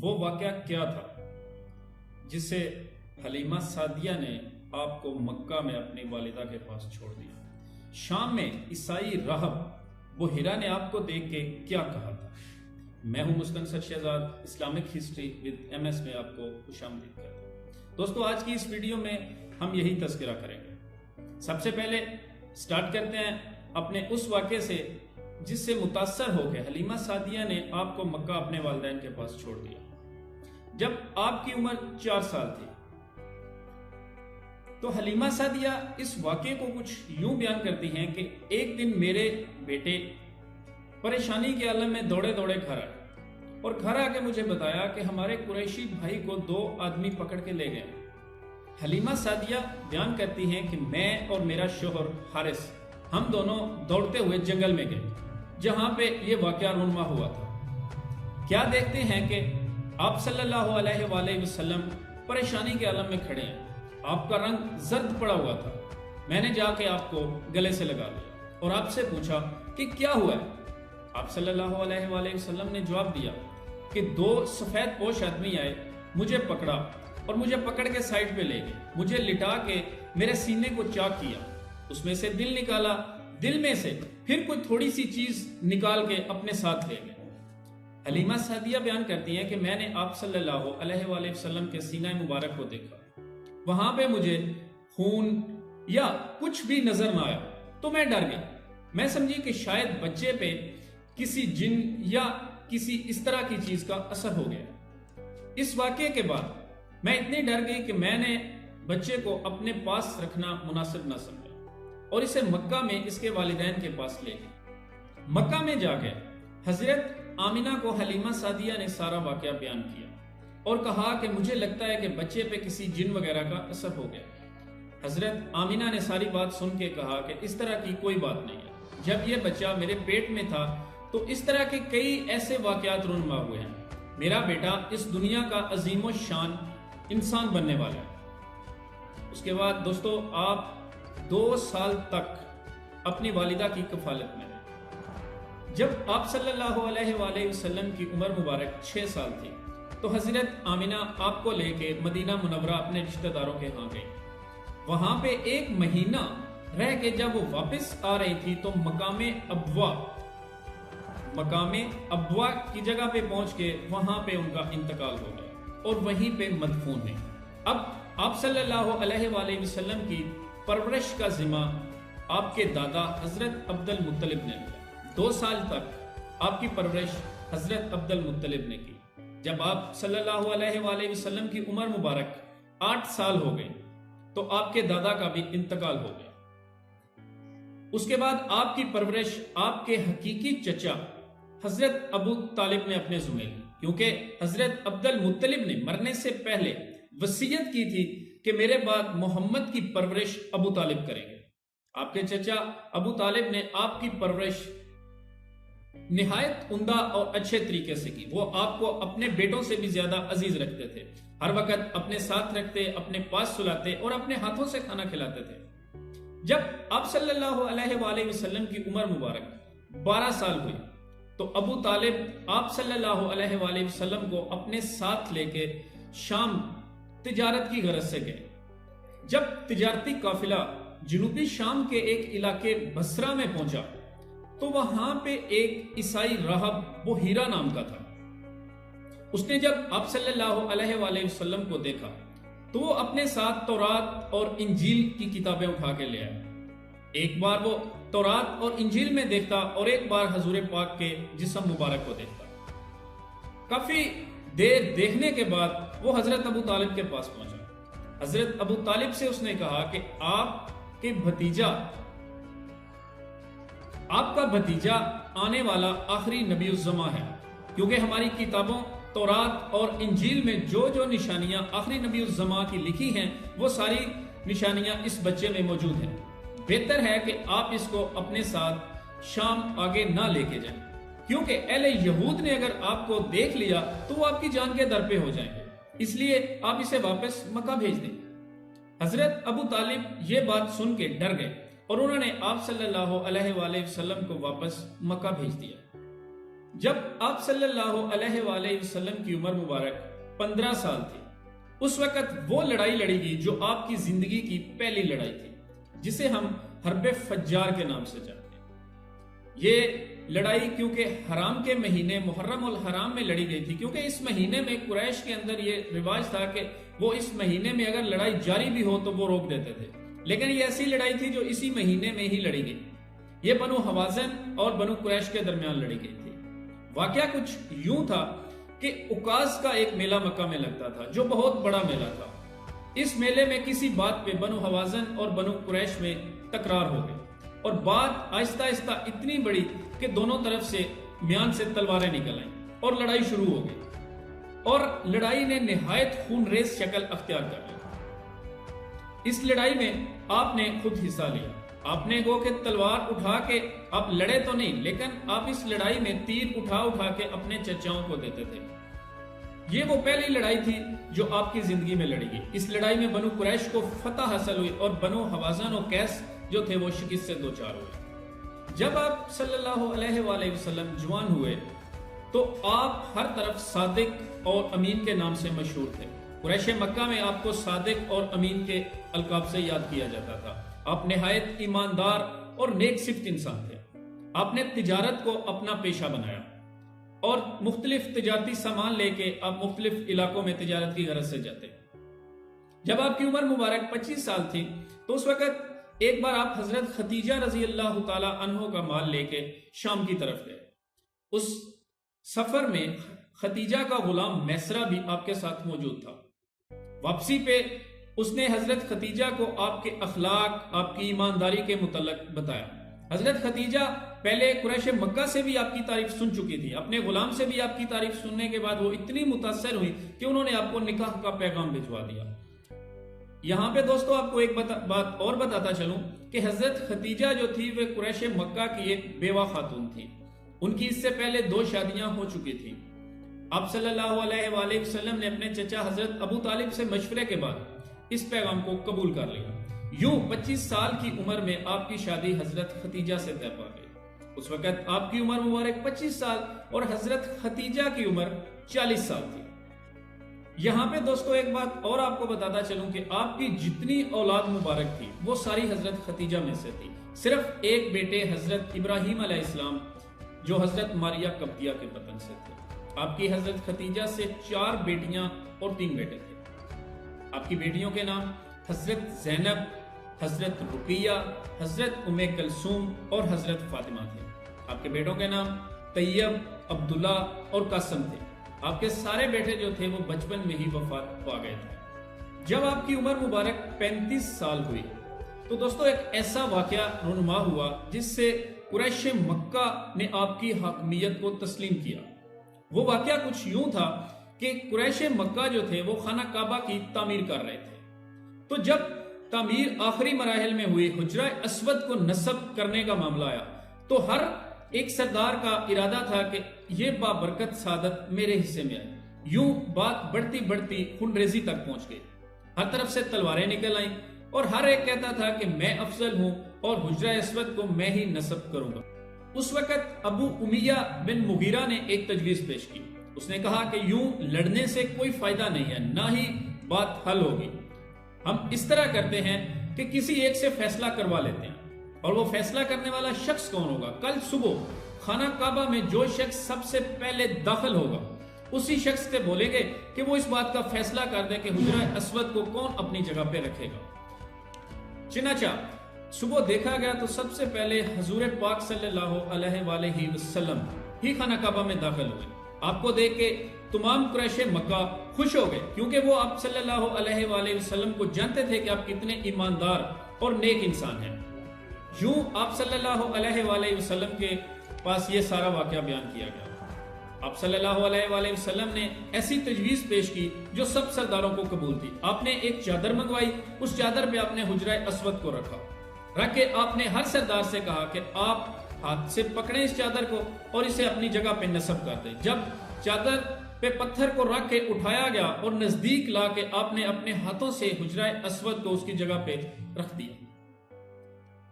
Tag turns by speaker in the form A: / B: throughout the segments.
A: وہ واقعہ کیا تھا جس سے حلیمہ سعدیہ نے آپ کو مکہ میں اپنی والدہ کے پاس چھوڑ دیا؟ شام میں عیسائی راہب بحیرہ نے آپ کو دیکھ کے کیا کہا تھا؟ میں ہوں Mustansir Shahzad, Islamic history with MS میں آپ کو خوش آمدید کرتا ہوں۔ دوستو، آج کی اس ویڈیو میں ہم یہی تذکرہ کریں گے۔ سب سے پہلے سٹارٹ کرتے ہیں اپنے اس واقعے سے جس سے متاثر ہو کے حلیمہ سعدیہ نے آپ کو مکہ اپنے والدین کے پاس چھوڑ دیا۔ جب آپ کی عمر 4 سال تھی تو حلیمہ سعدیہ اس واقعے کو کچھ یوں بیان کرتی ہیں کہ ایک دن میرے بیٹے پریشانی کے عالم میں دوڑے دوڑے گھر آئے اور گھر آ کے مجھے بتایا کہ ہمارے قریشی بھائی کو 2 آدمی پکڑ کے لے گئے۔ حلیمہ سعدیہ بیان کرتی ہیں کہ میں اور میرا شوہر حارث ہم دونوں دوڑتے ہوئے جنگل میں گئے جہاں پہ یہ واقعہ رونما ہوا تھا۔ کیا دیکھتے ہیں کہ آپ صلی اللہ علیہ وآلہ وسلم پریشانی کے عالم میں کھڑے ہیں۔ آپ کا رنگ زرد پڑا ہوا تھا۔ میں نے جا کے آپ کو گلے سے لگا لیا اور آپ سے پوچھا کہ کیا ہوا ہے؟ آپ صلی اللہ علیہ وآلہ وسلم نے جواب دیا کہ 2 سفید پوش آدمی آئے، مجھے پکڑا اور مجھے پکڑ کے سائڈ پہ لے گئے، مجھے لٹا کے میرے سینے کو چاک کیا، اس میں سے دل نکالا، دل میں سے پھر کوئی تھوڑی سی چیز نکال کے اپنے ساتھ لے گئے۔ حلیمہ سعدیہ بیان کرتی ہیں کہ میں نے آپ صلی اللہ علیہ وآلہ وسلم کے سینہ مبارک کو دیکھا، وہاں پہ مجھے خون یا کچھ بھی نظر نہ آیا تو میں ڈر گئی۔ میں سمجھی کہ شاید بچے پہ کسی جن یا کسی اس طرح کی چیز کا اثر ہو گیا۔ اس واقعے کے بعد میں اتنی ڈر گئی کہ میں نے بچے کو اپنے پاس رکھنا مناسب نہ سمجھا اور اسے مکہ میں اس کے والدین کے پاس لے گئی۔ مکہ میں جا کے حضرت آمینہ کو حلیمہ سعدیہ نے سارا واقعہ بیان کیا اور کہا کہ مجھے لگتا ہے کہ بچے پہ کسی جن وغیرہ کا اثر ہو گیا۔ حضرت آمینہ نے ساری بات سن کے کہا کہ اس طرح کی کوئی بات نہیں ہے، جب یہ بچہ میرے پیٹ میں تھا تو اس طرح کے کئی ایسے واقعات رونما ہوئے ہیں، میرا بیٹا اس دنیا کا عظیم و شان انسان بننے والا ہے۔ اس کے بعد دوستو، آپ 2 سال تک اپنی والدہ کی کفالت میں رہے۔ جب آپ صلی اللہ علیہ وآلہ وسلم کی عمر مبارک 6 سال تھی تو حضرت آمینہ آپ کو لے کے مدینہ منورہ اپنے رشتہ داروں کے ہاں گئی۔ وہاں پہ 1 مہینہ رہ کے جب وہ واپس آ رہی تھی تو مقام ابوا کی جگہ پہ پہنچ کے وہاں پہ ان کا انتقال ہو گیا اور وہیں پہ مدفون ہے۔ اب آپ صلی اللہ علیہ وآلہ وسلم کی پرورش کا ذمہ آپ کے دادا حضرت عبد المطلب نے لیا۔ 2 سال تک آپ کی پرورش حضرت عبد المطلب نے کی۔ جب آپ صلی اللہ علیہ وآلہ وسلم کی عمر مبارک 8 سال ہو گئی تو آپ کے دادا کا بھی انتقال ہو گیا۔ اس کے بعد آپ کی پرورش آپ کے حقیقی چچا حضرت ابو طالب نے اپنے ذمہ لی، کیونکہ حضرت عبد المطلب نے مرنے سے پہلے وصیت کی تھی کہ میرے بعد محمد کی پرورش ابو طالب کریں گے۔ آپ کے چچا ابو طالب نے آپ کی پرورش نہایت عمدہ اور اچھے طریقے سے کی۔ وہ آپ کو اپنے بیٹوں سے بھی زیادہ عزیز رکھتے تھے، ہر وقت اپنے ساتھ رکھتے، اپنے پاس سلاتے اور اپنے ہاتھوں سے کھانا کھلاتے تھے۔ جب آپ صلی اللہ علیہ وآلہ وسلم کی عمر مبارک 12 سال ہوئی تو ابو طالب آپ صلی اللہ علیہ وآلہ وسلم کو اپنے ساتھ لے کے شام تجارت کی غرض سے گئے۔ جب تجارتی قافلہ جنوبی شام کے ایک علاقے بصرہ میں پہنچا تو وہاں پہ ایک عیسائی راہب بحیرہ نام کا تھا۔ اس نے جب آپ صلی اللہ علیہ وآلہ وسلم کو دیکھا تو وہ اپنے ساتھ تورات اور انجیل کی کتابیں اٹھا کے لے آیا۔ ایک بار وہ تورات اور انجیل میں دیکھتا اور ایک بار حضور پاک کے جسم مبارک کو دیکھتا۔ کافی دیر دیکھنے کے بعد وہ حضرت ابو طالب کے پاس پہنچا۔ حضرت ابو طالب سے اس نے کہا کہ آپ کا بھتیجا آنے والا آخری نبی الزماں ہے، کیونکہ ہماری کتابوں تورات اور انجیل میں جو جو نشانیاں آخری نبی الزماں کی لکھی ہیں وہ ساری نشانیاں اس بچے میں موجود ہیں۔ بہتر ہے کہ آپ اس کو اپنے ساتھ شام آگے نہ لے کے جائیں، کیونکہ اہل یہود نے اگر آپ کو دیکھ لیا تو وہ آپ کی جان کے در پہ ہو جائیں گے، اس لیے آپ اسے واپس مکہ بھیج دیں۔ حضرت ابو طالب یہ بات سن کے ڈر گئے اور انہوں نے آپ صلی اللہ علیہ وآلہ وسلم کو واپس مکہ بھیج دیا۔ جب آپ صلی اللہ علیہ وآلہ وسلم کی عمر مبارک 15 سال تھی، اس وقت وہ لڑائی لڑی گئی جو آپ کی زندگی کی پہلی لڑائی تھی، جسے ہم حرب فجار کے نام سے جانتے ہیں۔ یہ لڑائی کیونکہ حرام کے مہینے محرم الحرام میں لڑی گئی تھی، کیونکہ اس مہینے میں قریش کے اندر یہ رواج تھا کہ وہ اس مہینے میں اگر لڑائی جاری بھی ہو تو وہ روک دیتے تھے، لیکن یہ ایسی لڑائی تھی جو اسی مہینے میں ہی لڑی گئی۔ یہ بنو حوازن اور بنو قریش کے درمیان لڑی گئی تھی۔ واقعہ کچھ یوں تھا کہ اکاز کا ایک میلہ مکہ میں لگتا تھا جو بہت بڑا میلہ تھا۔ اس میلے میں کسی بات پہ بنو حوازن اور بنو قریش میں تکرار ہو گئی، اور بات آہستہ آہستہ اتنی بڑی کہ دونوں طرف سے میان سے تلواریں نکل آئیں اور لڑائی شروع ہو گئی، اور لڑائی نے نہایت خون ریز شکل اختیار کر لی۔ اس لڑائی میں آپ نے خود حصہ لیا۔ آپ نے گو کہ تلوار اٹھا کے آپ لڑے تو نہیں، لیکن آپ اس لڑائی میں تیر اٹھا کے اپنے چچاؤں کو دیتے تھے۔ یہ وہ پہلی لڑائی تھی جو آپ کی زندگی میں لڑی گئی۔ اس لڑائی میں بنو قریش کو فتح حاصل ہوئی اور بنو حوازن و قیس جو تھے وہ شکست سے دوچار ہوئے۔ جب آپ صلی اللہ علیہ وآلہ وسلم جوان ہوئے تو آپ ہر طرف صادق اور امین کے نام سے مشہور تھے۔ قریش مکہ میں آپ کو صادق اور امین کے القاب سے یاد کیا جاتا تھا۔ آپ نہایت ایماندار اور نیک صفت انسان تھے۔ آپ نے تجارت کو اپنا پیشہ بنایا اور مختلف تجارتی سامان لے کے آپ مختلف علاقوں میں تجارت کی غرض سے جاتے۔ جب آپ کی عمر مبارک 25 سال تھی تو اس وقت ایک بار آپ حضرت خدیجہ رضی اللہ تعالی عنہ کا مال لے کے شام کی طرف گئے۔ اس سفر میں خدیجہ کا غلام میسرہ بھی آپ کے ساتھ موجود تھا۔ واپسی پہ اس نے حضرت خدیجہ کو آپ کے اخلاق، آپ کی ایمانداری کے متعلق بتایا۔ حضرت خدیجہ پہلے قریش مکہ سے بھی آپ کی تعریف سن چکی تھی، اپنے غلام سے بھی آپ کی تعریف سننے کے بعد وہ اتنی متاثر ہوئی کہ انہوں نے آپ کو نکاح کا پیغام بھجوا دیا۔ یہاں پہ دوستو آپ کو ایک بات اور بتاتا چلوں کہ حضرت خدیجہ جو تھی وہ قریش مکہ کی ایک بیوہ خاتون تھی۔ ان کی اس سے پہلے 2 شادیاں ہو چکی تھی۔ آپ صلی اللہ علیہ وآلہ وسلم نے اپنے چچا حضرت ابو طالب سے مشورے کے بعد اس پیغام کو قبول کر لیا۔ یوں 25 سال کی عمر میں آپ کی شادی حضرت خدیجہ سے طے پا گئی۔ اس وقت آپ کی عمر مبارک 25 سال اور حضرت خدیجہ کی عمر 40 سال تھی۔ یہاں پہ دوستو ایک بات اور آپ کو بتاتا چلوں کہ آپ کی جتنی اولاد مبارک تھی وہ ساری حضرت خدیجہ میں سے تھی۔ صرف ایک بیٹے حضرت ابراہیم علیہ السلام جو حضرت ماریہ قبطیہ کے وطن سے تھے۔ آپ کی حضرت خدیجہ سے 4 بیٹیاں اور 3 بیٹے تھے۔ آپ کی بیٹیوں کے نام حضرت زینب، حضرت رقیہ، حضرت ام کلثوم اور حضرت فاطمہ تھے۔ آپ کے بیٹوں کے نام طیب، عبداللہ اور قاسم تھے۔ آپ کے سارے بیٹے جو تھے وہ بچپن میں ہی وفات پا گئے تھے۔ جب آپ کی عمر مبارک 35 سال ہوئی تو دوستو ایک ایسا واقعہ رونما ہوا جس سے قریش مکہ نے آپ کی حاکمیت کو تسلیم کیا۔ وہ واقعہ کچھ یوں تھا کہ قریش مکہ جو تھے وہ خانہ کعبہ کی تعمیر کر رہے تھے۔ تو جب تعمیر آخری مراحل میں ہوئی، حجرہ اسود کو نصب کرنے کا معاملہ آیا تو ہر ایک سردار کا ارادہ تھا کہ یہ بابرکت سعادت میرے حصے میں آئے۔ یوں بات بڑھتی بڑھتی خون ریزی تک پہنچ گئی۔ ہر طرف سے تلواریں نکل آئیں اور ہر ایک کہتا تھا کہ میں افضل ہوں اور حجرہ اسود کو میں ہی نصب کروں گا۔ اس وقت ابو امیہ بن مغیرہ نے ایک تجویز پیش کی۔ اس نے کہا کہ یوں لڑنے سے کوئی فائدہ نہیں ہے، نہ ہی بات حل ہوگی۔ ہم اس طرح کرتے ہیں کہ کسی ایک سے فیصلہ کروا لیتے ہیں، اور وہ فیصلہ کرنے والا شخص کون ہوگا؟ کل صبح خانہ کعبہ میں جو شخص سب سے پہلے داخل ہوگا اسی شخص سے بولیں گے کہ وہ اس بات کا فیصلہ کر دے کہ حجرہ اسود کو کون اپنی جگہ پہ رکھے گا۔ چنانچہ صبح دیکھا گیا تو سب سے پہلے حضور پاک صلی اللہ علیہ وآلہ وسلم ہی خانہ کعبہ میں داخل ہوئے۔ آپ کو دیکھ کے تمام قریش مکہ خوش ہو گئے، کیونکہ وہ آپ صلی اللہ علیہ وآلہ وسلم کو جانتے تھے کہ آپ کتنے ایماندار اور نیک انسان ہیں۔ یوں آپ صلی اللہ علیہ وآلہ وسلم کے پاس یہ سارا واقعہ بیان کیا گیا۔ آپ صلی اللہ علیہ وآلہ وسلم نے ایسی تجویز پیش کی جو سب سرداروں کو قبول تھی۔ آپ نے ایک چادر منگوائی، اس چادر پہ آپ نے حجرہ اسود کو رکھ کے آپ نے ہر سردار سے کہا کہ آپ ہاتھ سے پکڑیں اس چادر کو اور اسے اپنی جگہ پہ نصب کر دیں۔ جب چادر پہ پتھر کو رکھ کے اٹھایا گیا اور نزدیک لا کے آپ نے اپنے ہاتھوں سے حجرہ اسود کو اس کی جگہ پہ رکھ دیا۔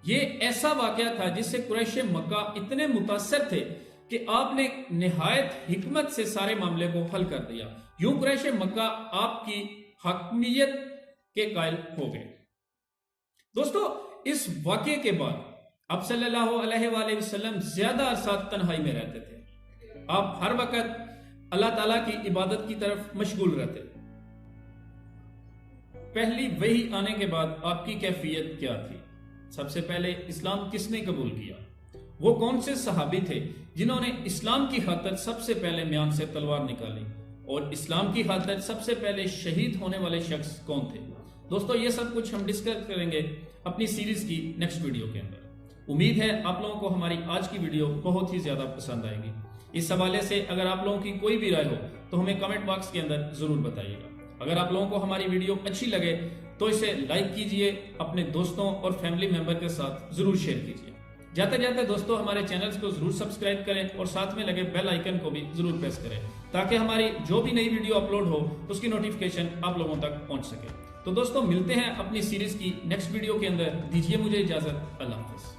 A: یہ ایسا واقعہ تھا جس سے قریش مکہ اتنے متاثر تھے کہ آپ نے نہایت حکمت سے سارے معاملے کو حل کر دیا، یوں قریش مکہ آپ کی حاکمیت کے قائل ہو گئے۔ دوستو اس واقعے کے بعد آپ صلی اللہ علیہ وآلہ وسلم زیادہ عرصہ تنہائی میں رہتے تھے۔ آپ ہر وقت اللہ تعالیٰ کی عبادت کی طرف مشغول رہتے تھے۔ پہلی وحی آنے کے بعد آپ کی کیفیت کیا تھی؟ سب سے پہلے اسلام کس نے قبول کیا؟ وہ کون سے صحابی تھے جنہوں نے اسلام کی خاطر سب سے پہلے میان سے تلوار نکالی؟ اور اسلام کی خاطر سب سے پہلے شہید ہونے والے شخص کون تھے؟ دوستو یہ سب کچھ ہم ڈسکس کریں گے اپنی سیریز کی نیکسٹ ویڈیو کے اندر۔ امید ہے آپ لوگوں کو ہماری آج کی ویڈیو بہت ہی زیادہ پسند آئے گی۔ اس حوالے سے اگر آپ لوگوں کی کوئی بھی رائے ہو تو ہمیں کمنٹ باکس کے اندر ضرور بتائیے گا۔ اگر آپ لوگوں کو ہماری ویڈیو اچھی لگے تو اسے لائک کیجئے، اپنے دوستوں اور فیملی ممبر کے ساتھ ضرور شیئر کیجئے۔ جاتے جاتے دوستو ہمارے چینلز کو ضرور سبسکرائب کریں اور ساتھ میں لگے بیل آئیکن کو بھی ضرور پریس کریں تاکہ ہماری جو بھی نئی ویڈیو اپلوڈ ہو اس کی نوٹیفیکیشن آپ لوگوں تک پہنچ سکے۔ تو دوستو ملتے ہیں اپنی سیریز کی نیکسٹ ویڈیو کے اندر، دیجیے مجھے اجازت، اللہ حافظ۔